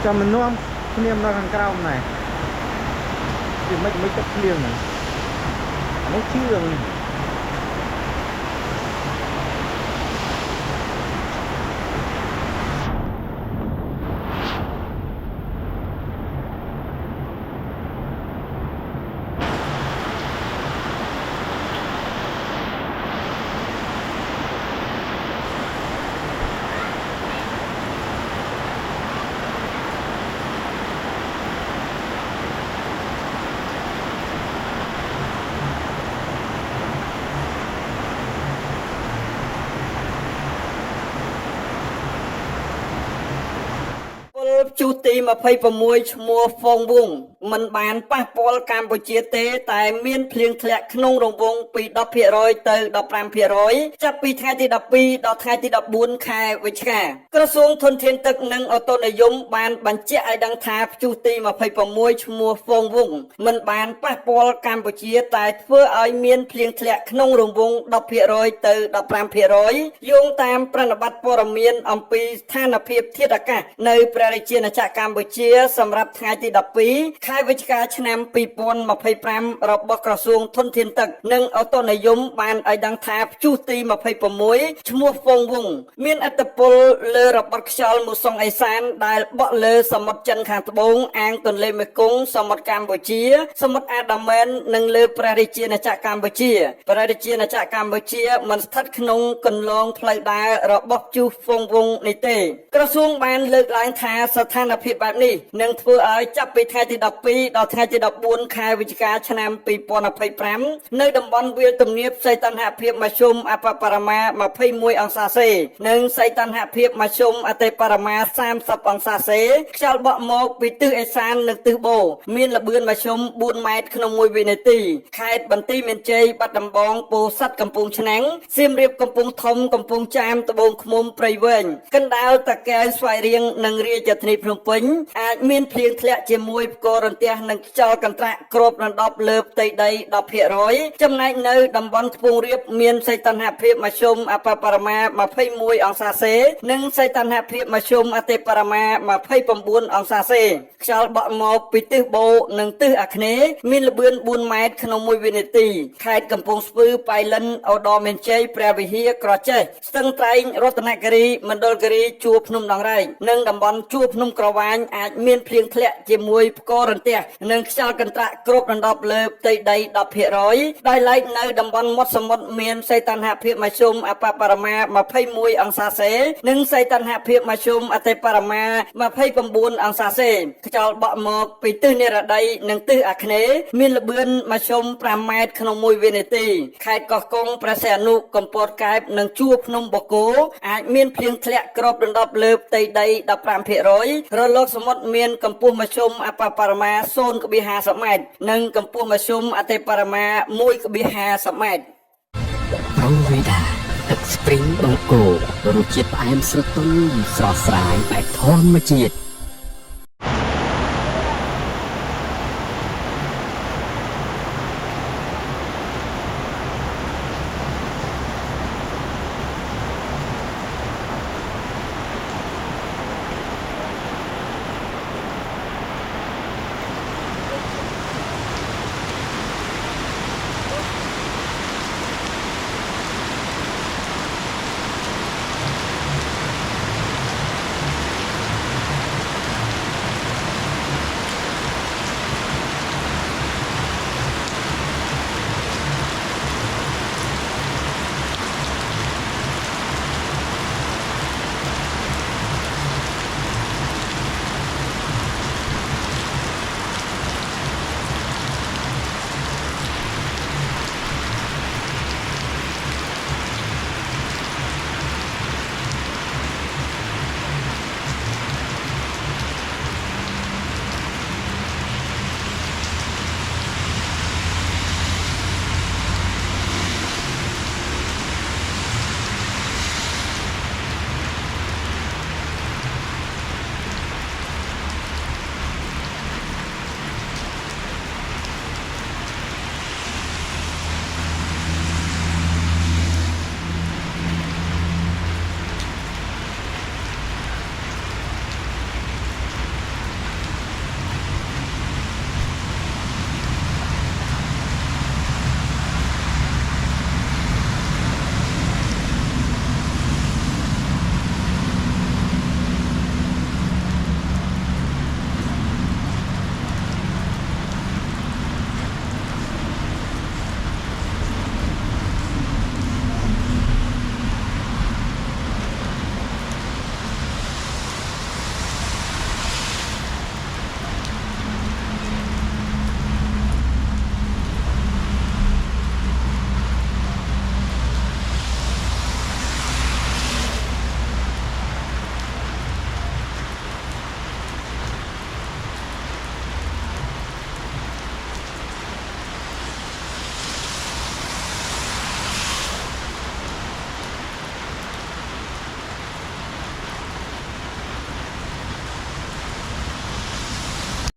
ចាំមិននាំគ្នានៅខាងក្រៅណែវាមិនទឹកភ្លៀងហ្នឹងអានេះជឿង ជួទី26ឈ្មោះហ្វងវងមិនបានប៉ះពាល់កម្ពុជាទេតែមានភ្លៀងធ្លាក់ក្នុងរង្វង់ពី 10% ទៅ 15% ចាប់ពីថ្ងៃទី12ដល់ថ្ងៃទី14ខែវិច្ឆិកាក្រសួងធនធានទឹកនិងអូតូនិយមបានបញ្ជាក់ឲ្យដឹងថាព្យុះទី26ឈ្មោះហ្វងវងមិនបានប៉ះពាល់កម្ពុជាតែធ្វើឲ្យមានភ្លៀងធ្លាក់ក្នុងរង្វង់ 10% ទៅ 15% យោងតាមប្រតិបត្តិព័ត៌មានអំពីស្ថានភាពធាតុអាកាសនៅព្រះរាជាណាចក្រកម្ពុជាសម្រាប់ថ្ងៃទី12ខែវិច្ឆិកាឆ្នាំ2025របស់ក្រសួងធនធានទឹកនិងអូតូនិយមបានឲ្យដឹងថាព្យុះទី26ឈ្មោះហ្វងវងមានឥទ្ធិពលលើរបត់ខ្យល់មូសុងអេសានដែលបក់លើសមុទ្រចិនខាងត្បូងអាងទន្លេមេគង្គសមុទ្រកម្ពុជាសមុទ្រអាដាមែននិងលើព្រះរាជាណាចក្រកម្ពុជាព្រះរាជាណាចក្រកម្ពុជាមិនស្ថិតក្នុងគន្លងផ្លូវដើររបស់ព្យុះហ្វងវងនេះទេក្រសួងបានលើកឡើងថាស្ថានភាពបែបនេះនឹងធ្វើឲ្យចាប់ពីថ្ងៃទី12ដល់ថ្ងៃទី14ខែវិច្ឆិកាឆ្នាំ2025នៅតំបន់វាលទំនាបសីតុណ្ហភាពមធ្យមអបបរមា21អង្សាសេនិងសីតុណ្ហភាពមធ្យមអតិបរមា30អង្សាសេខ្យល់បក់មកពីទិសឦសាននិងទិសបូរមានល្បឿនមធ្យម4ម៉ែត្រក្នុង1វិនាទីខេត្តបន្ទាយមានជ័យបាត់ដំបងពោធិ៍សាត់កំពង់ឆ្នាំងសៀមរាបកំពង់ធំកំពង់ចាមត្បូងឃ្មុំព្រៃវែងកណ្ដាលតាកែវស្វាយរៀងនិងរាជធានីភ្នំពេញអាចមានភ្លៀងធ្លាក់ជាមួយផ្គររន្ទះនិងខ្យល់កន្ត្រាក់គ្របដណ្ដប់លើផ្ទៃដី 10% ចំណែកនៅតំបន់ខ្ពង់រាបមានសីតុណ្ហភាពមធ្យមអបបរមា21អង្សាសេនិងសីតុណ្ហភាពមធ្យមអតិបរមា29អង្សាសេខ្យល់បក់មកពីទិសបូរនិងទិសអាគ្នេយ៍មានល្បឿន4ម៉ែត្រក្នុង1វិនាទីខេត្តកំពង់ស្ពឺប៉ៃលិនឧត្តរមានជ័យព្រះវិហារក្រចេះស្ទឹងត្រែងរតនគិរីមណ្ឌលគិរីជួរភ្នំដងរែកនិងតំបន់ជួរភ្នំក្រវាញអាចមានភ្លៀងធ្លាក់ជាមួយផ្គររន្ទះនិងខ្យល់កន្ត្រាក់គ្របដណ្ដប់លើផ្ទៃដី 10% ដោយឡែកនៅតំបន់មាត់សមុទ្រមានសីតុណ្ហភាពមធ្យមអបបរមា21អង្សាសេនិងសីតុណ្ហភាពមធ្យមអតិបរមា29អង្សាសេខ្យល់បក់មកពីទិសនិរតីនិងទិសអាគ្នេយ៍មានល្បឿនមធ្យម5ម៉ែត្រក្នុង1វិនាទីខេត្តកោះកុងព្រះសីហនុកំពតកែបនិងជួរភ្នំបូកគោអាចមានភ្លៀងធ្លាក់គ្របដណ្ដប់លើផ្ទៃដី 15% រលកសមុទ្រមានកម្ពស់មធ្យមអបបរមា 0.50 ម៉ែត្រនិងកម្ពស់មធ្យមអតិបរមា 1.50 ម៉ែត្រ Provida ទឹកស្ព្រីងបង្គោលរសជាតិផ្អែមស្រទន់ស្រស់ស្រាយបែបធម្មជាតិ